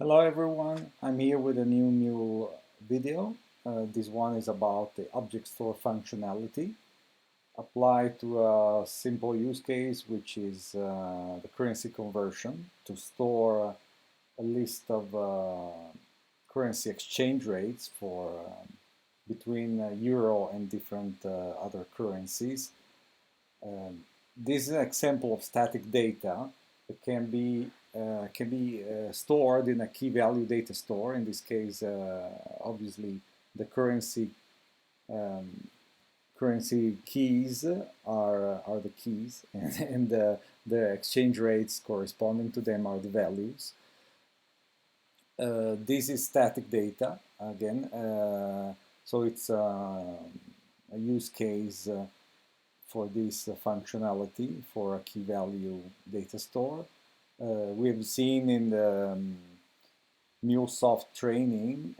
Hello everyone, I'm here with a new Mule video. This one is about the object store functionality applied to a simple use case, which is the currency conversion to store a list of currency exchange rates for between euro and different other currencies. This is an example of static data that can be stored in a key value data store. In this case, obviously, the um, currency keys are the keys, and the exchange rates corresponding to them are the values. This is static data again, so it's a use case for this functionality for a key value data store. We have seen in the MuleSoft training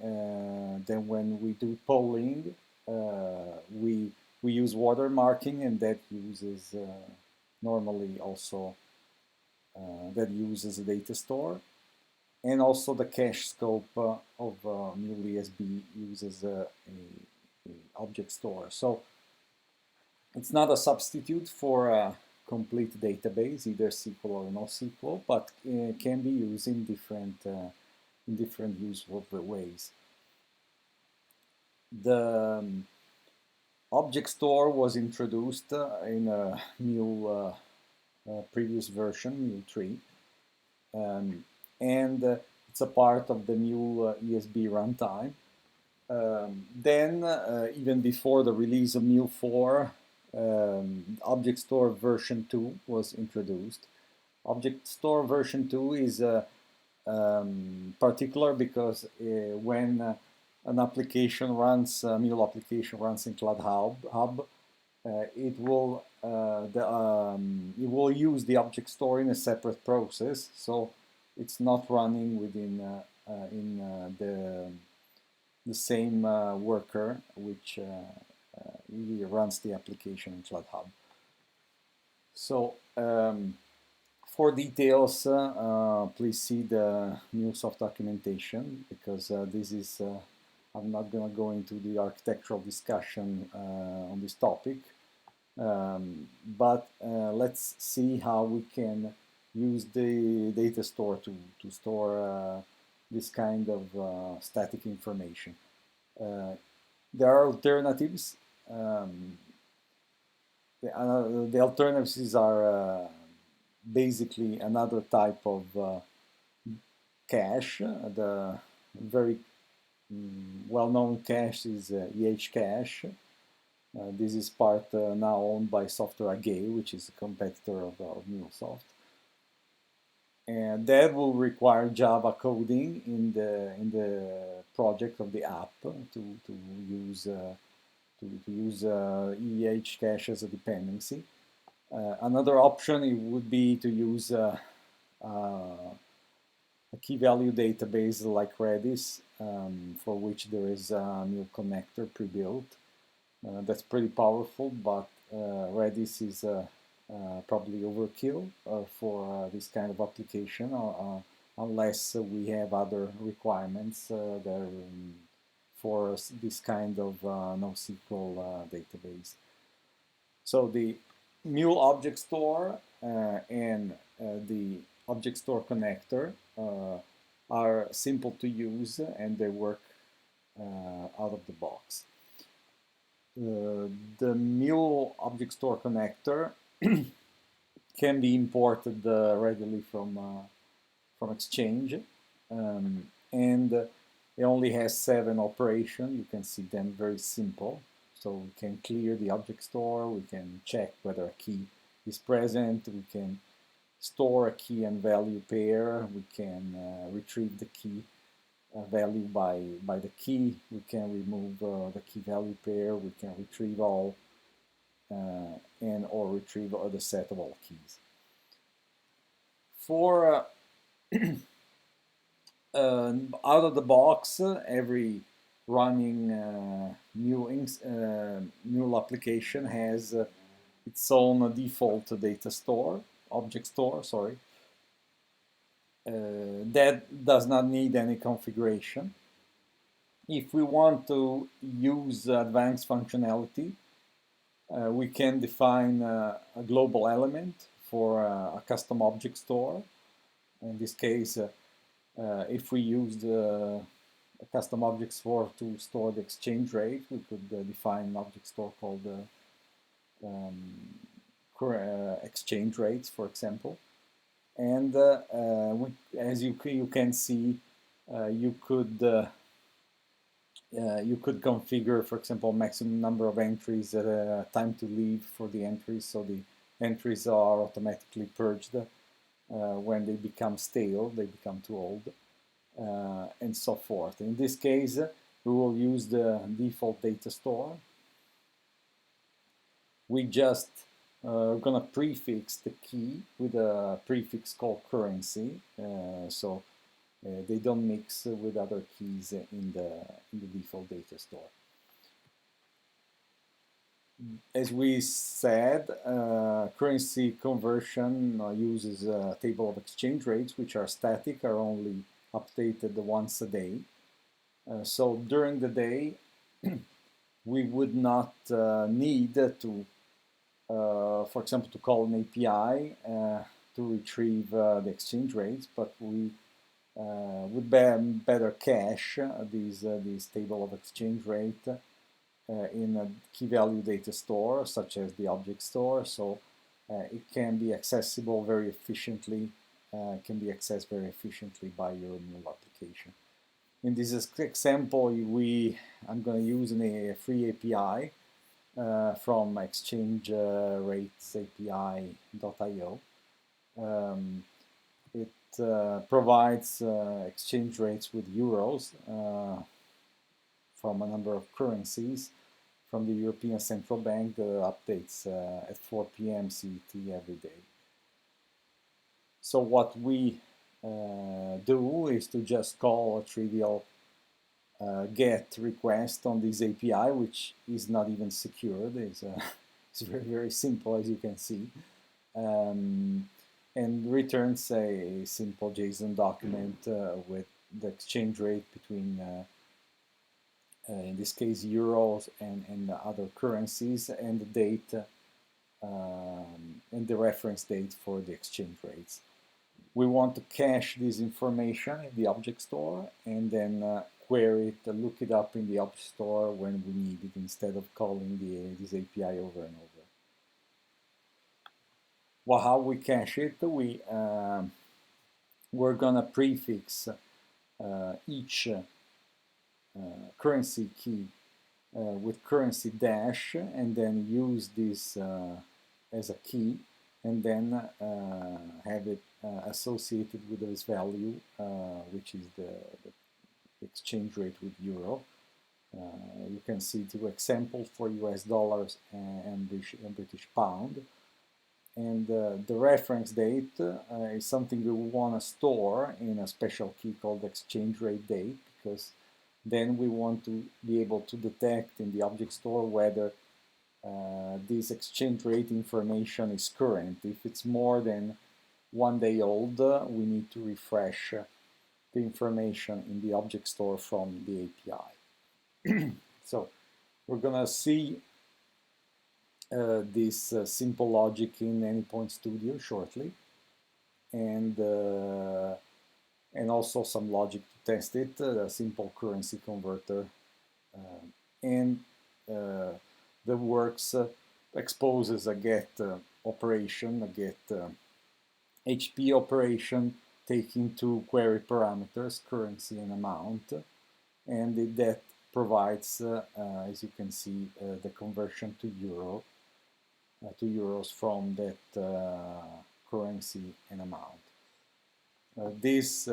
that when we do polling, we use watermarking, and that uses normally also that uses a data store, and also the cache scope of Mule ESB uses a object store. So it's not a substitute for a complete database, either SQL or NoSQL, but can be used in different useful ways. The object store was introduced in a Mule previous version, Mule 3, and it's a part of the Mule ESB runtime. Then, even before the release of Mule 4, Object Store version 2 was introduced. Object Store version 2 is particular because when an application runs, a Mule application runs in Cloud Hub, it will use the object store in a separate process, so it's not running within the same worker which really runs the application in Cloud Hub. So for details, please see the MuleSoft documentation, because this is I'm not going to go into the architectural discussion on this topic, but let's see how we can use the data store to store this kind of static information. There are alternatives. The alternatives are basically another type of cache. The very well-known cache is cache. This is part now owned by Software AG, which is a competitor of MuleSoft. And that will require Java coding in the project of the app to use EH cache as a dependency. Another option it would be to use a key value database like Redis, for which there is a Mule connector pre-built. That's pretty powerful, but Redis is probably overkill for this kind of application, unless we have other requirements that for this kind of NoSQL database. So the Mule Object Store and the Object Store connector are simple to use, and they work out of the box. The Mule Object Store connector can be imported readily from Exchange, and it only has 7 operations. You can see them very simple. So we can clear the object store, we can check whether a key is present, we can store a key and value pair, we can retrieve the key value by the key, we can remove the key value pair, we can retrieve all and or retrieve the set of all keys. For out of the box, every running Mule application has its own default data store, object store, sorry. that does not need any configuration. If we want to use advanced functionality, we can define a global element for a custom object store. In this case, if we used a custom object store to store the exchange rate, we could define an object store called exchange rates, for example. And as you can see, you could configure, for example, maximum number of entries, time to leave for the entries, so the entries are automatically purged when they become stale, they become too old, and so forth. In this case, we will use the default data store. We just gonna prefix the key with a prefix called currency, so they don't mix with other keys in the default data store. As we said, currency conversion uses a table of exchange rates, which are static, are only updated once a day. So during the day, we would not need to, for example, to call an API to retrieve the exchange rates, but we would better cache this table of exchange rate in a key value data store, such as the object store, so it can be accessible very efficiently, can be accessed very efficiently by your Mule application. In this example, I'm going to use a free API from exchangeratesAPI.io. It provides exchange rates with euros from a number of currencies from the European Central Bank that updates at 4 p.m. CET every day. So what we do is to just call a trivial GET request on this API, which is not even secured. It's very, very simple, as you can see, and returns a simple JSON document with the exchange rate between in this case euros and other currencies, and the date and the reference date for the exchange rates. We want to cache this information in the object store and then query it, look it up in the object store when we need it, instead of calling this API over and over. Well, how we cache it? We're gonna prefix each currency key with currency dash, and then use this as a key, and then have it associated with this value, which is the exchange rate with euro. You can see two examples for US dollars and British pound. And the reference date is something we want to store in a special key called exchange rate date, because then we want to be able to detect in the object store whether this exchange rate information is current. If it's more than 1 day old, we need to refresh the information in the object store from the API. So we're gonna see this simple logic in Anypoint Studio shortly, and also some logic to test it, a simple currency converter, and the works exposes a get operation, a get HP operation, taking two query parameters, currency and amount, and that provides, as you can see, the conversion to euros from that currency and amount. This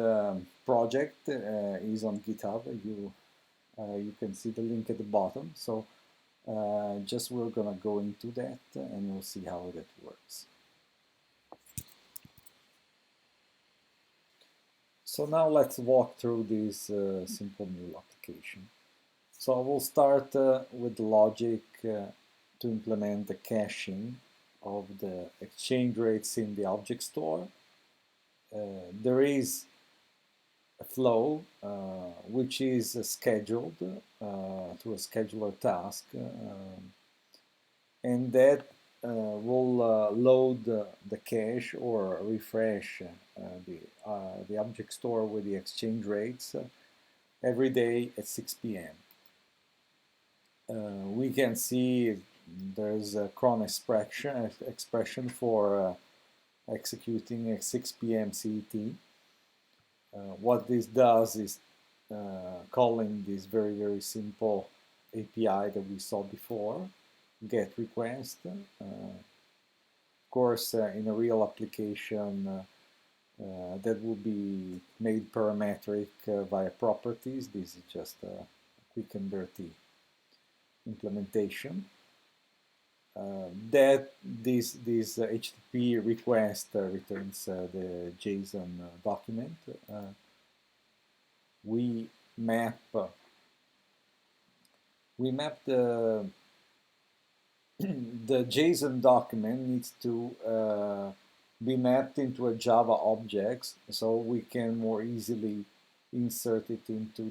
project is on GitHub. You can see the link at the bottom. So just we're gonna go into that and we'll see how that works. So now let's walk through this simple Mule application. So I will start with the logic to implement the caching of the exchange rates in the object store. there is a flow which is scheduled to a scheduler task, and that will load the cache or refresh the object store with the exchange rates every day at 6 p.m. We can see there's a cron expression for executing at 6 p.m. CET. What this does is calling this very simple API that we saw before, get request. Of course, in a real application, that will be made parametric via properties. This is just a quick and dirty implementation. That this HTTP request returns the JSON document. We map the the JSON document needs to be mapped into a Java object, so we can more easily insert it into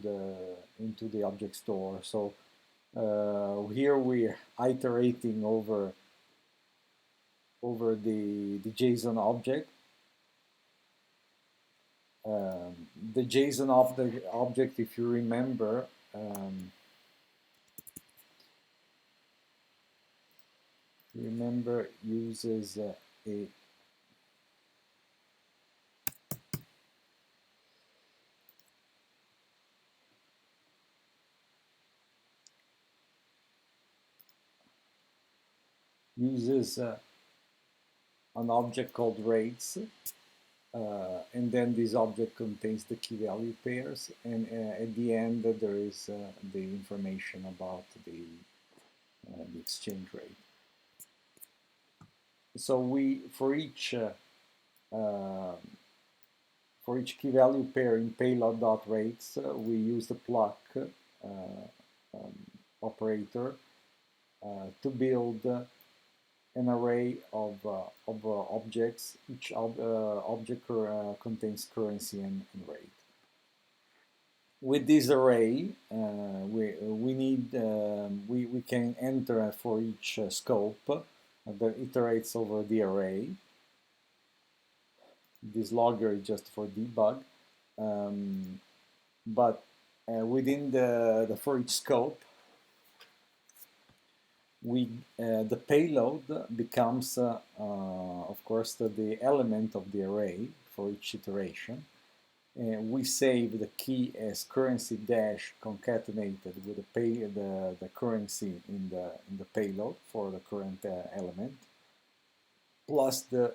the object store. So here we're iterating over the JSON object. The JSON object, if you remember, uses a an object called rates, and then this object contains the key value pairs, and at the end there is the information about the exchange rate. So for each key value pair in payload.rates, we use the pluck operator to build an array of objects. Each object contains currency and rate. With this array, we can enter for each scope that iterates over the array. This logger is just for debug, but within the for each scope, the payload becomes, of course, the element of the array for each iteration. We save the key as currency dash concatenated with the currency in the payload for the current element, plus the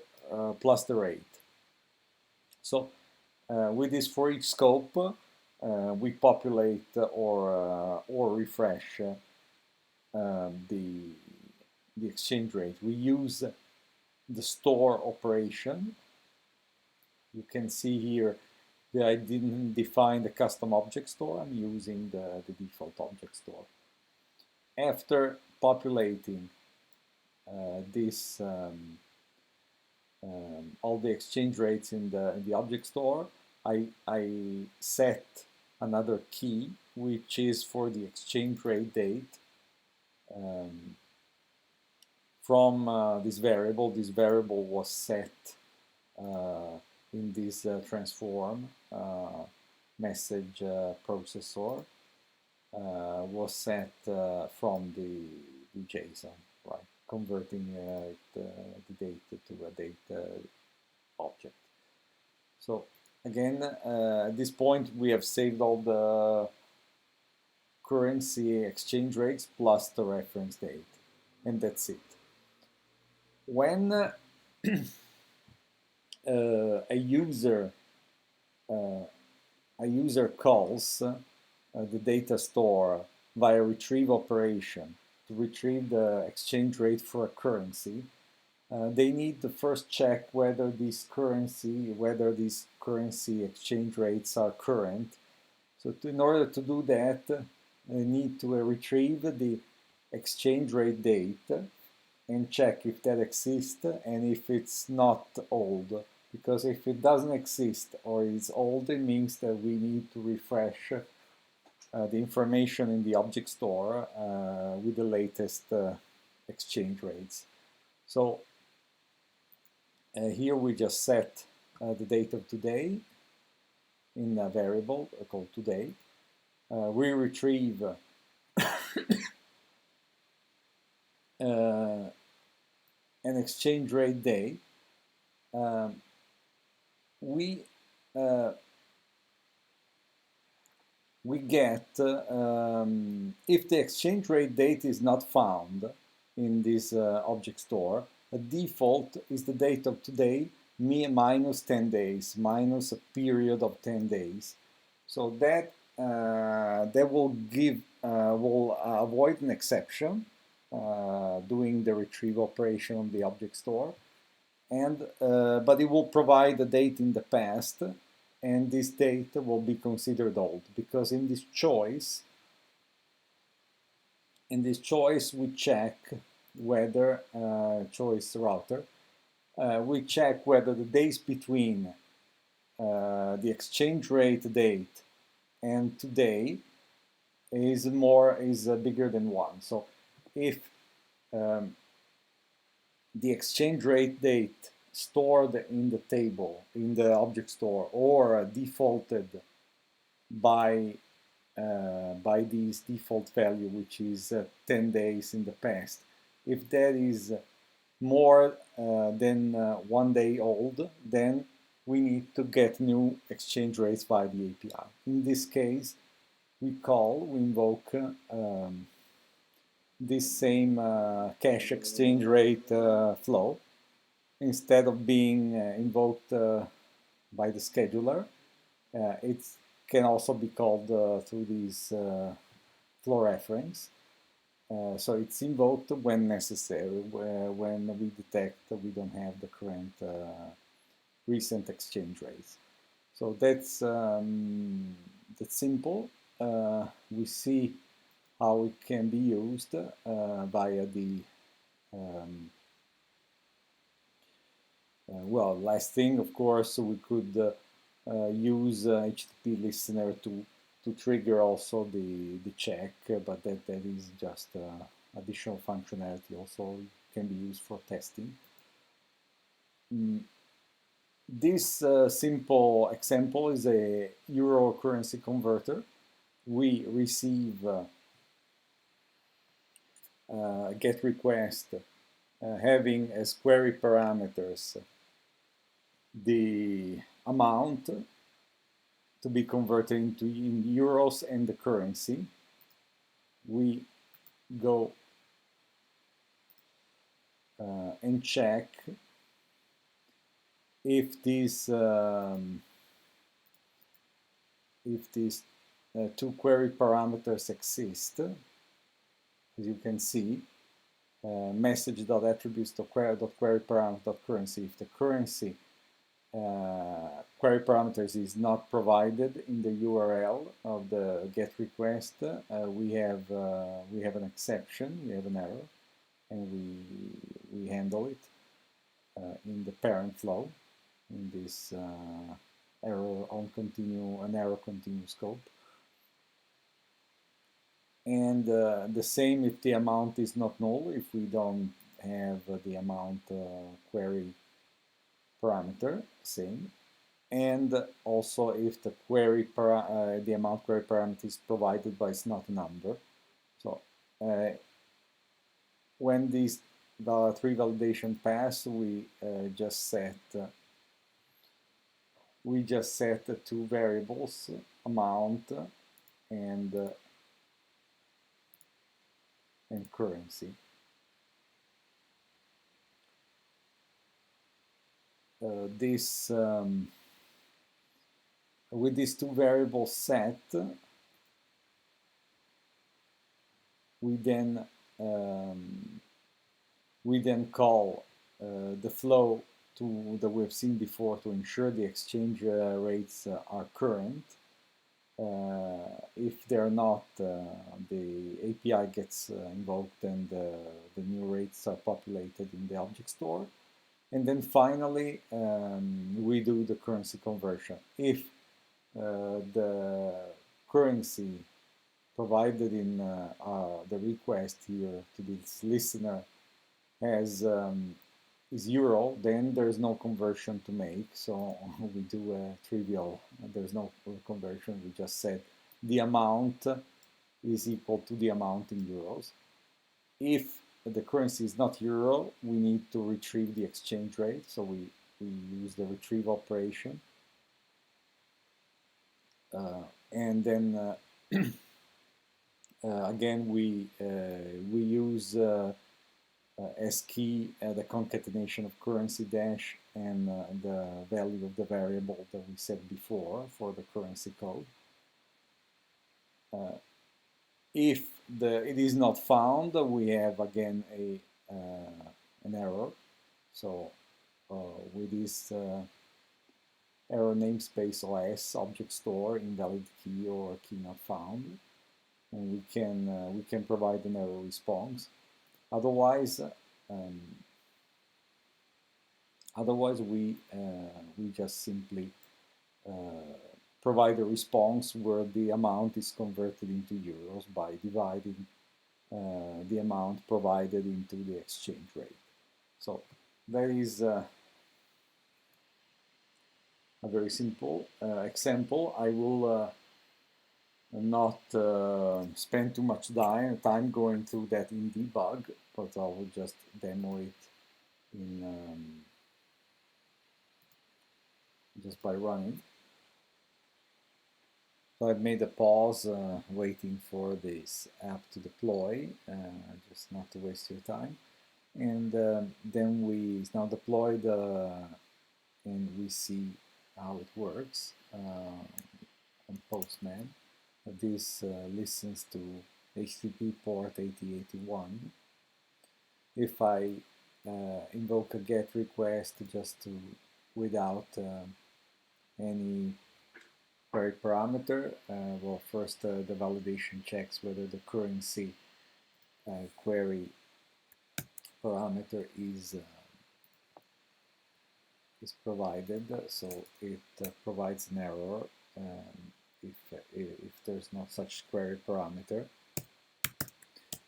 rate. So with this for each scope, we populate or refresh the exchange rate. We use the store operation. You can see here that I didn't define the custom object store. I'm using the default object store. After populating this all the exchange rates in the object store, I set another key which is for the exchange rate date from this variable. This variable was set in this transform message processor, was set from the JSON, right? Converting the date to a date object. So again, at this point, we have saved all the currency exchange rates plus the reference date, and that's it. When a user calls the data store via retrieve operation to retrieve the exchange rate for a currency, they need to first check whether these currency exchange rates are current. So in order to do that, they need to retrieve the exchange rate date and check if that exists, and if it's not old, because if it doesn't exist or is old, it means that we need to refresh the information in the object store with the latest exchange rates. So here we just set the date of today in a variable called today. We retrieve an exchange rate day. We get, if the exchange rate date is not found in this object store, a default is the date of today minus 10 days, minus a period of 10 days. So that will avoid an exception doing the retrieve operation on the object store, and but it will provide a date in the past, and this date will be considered old, because in this choice we check whether choice router we check whether the days between the exchange rate date and today is bigger than 1. So if the exchange rate date stored in the table in the object store or defaulted by this default value, which is 10 days in the past, if that is more than 1 day old, then we need to get new exchange rates by the API. In this case, we invoke this same cache exchange rate flow. Instead of being invoked by the scheduler, it can also be called through this flow reference. So it's invoked when necessary, when we detect that we don't have the current recent exchange rates. So that's simple. We see how it can be used via the well, last thing, of course, we could use HTTP listener to trigger also the check, but that is just additional functionality. Also can be used for testing. This simple example is a euro currency converter. We receive a GET request having as query parameters the amount to be converted into in euros and the currency. We go and check if these two query parameters exist. As you can see, message.attributes.query parameter.currency. If the currency query parameters is not provided in the URL of the GET request, we have an exception, we have an error, and we handle it in the parent flow in this error continue scope. And the same if the amount is not null, if we don't have the amount query parameter, same. And also if the the amount query parameter is provided but it's not a number. So when these three validation pass, we just set two variables, amount and currency. With these two variables set, we then call the flow that we've seen before to ensure the exchange rates are current. If they're not, the API gets invoked and the new rates are populated in the object store. And then finally, we do the currency conversion. If the currency provided in the request here to this listener has is euro, then there's no conversion to make. So we do a trivial, there's no conversion. We just said the amount is equal to the amount in euros. If the currency is not euro, we need to retrieve the exchange rate. So we use the retrieve operation. And then again, we use as key the concatenation of currency dash and the value of the variable that we said before for the currency code. If it is not found, we have again an error. So with this error namespace OS object store invalid key or key not found, and we can provide an error response. Otherwise, we just simply provide a response where the amount is converted into euros by dividing the amount provided into the exchange rate. So that is a very simple example. I will not spend too much time going through that in debug, but I will just demo it in just by running. So I've made a pause waiting for this app to deploy, just not to waste your time. And then it's now deployed and we see how it works on Postman. This listens to HTTP port 8081. If I invoke a GET request just to without any query parameter, well, first the validation checks whether the currency query parameter is provided. So it provides an error if there's not such query parameter.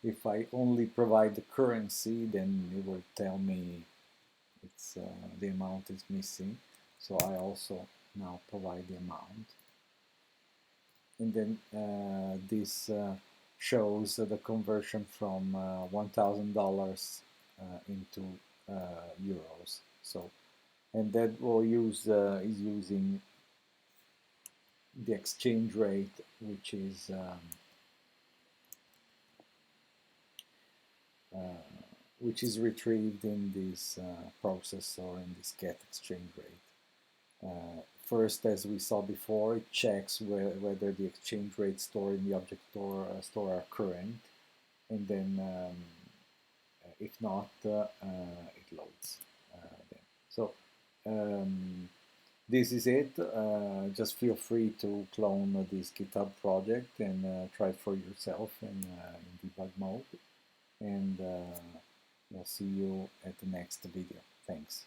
If I only provide the currency, then it will tell me it's the amount is missing. So I also now provide the amount. And then this shows the conversion from $1,000 into euros. So, and that will use is using the exchange rate, which is retrieved in this process or in this get exchange rate. First, as we saw before, it checks whether the exchange rates stored in the ObjectStore are current, and then if not, it loads them. So this is it. Just feel free to clone this GitHub project and try it for yourself in debug mode. And I'll see you at the next video. Thanks.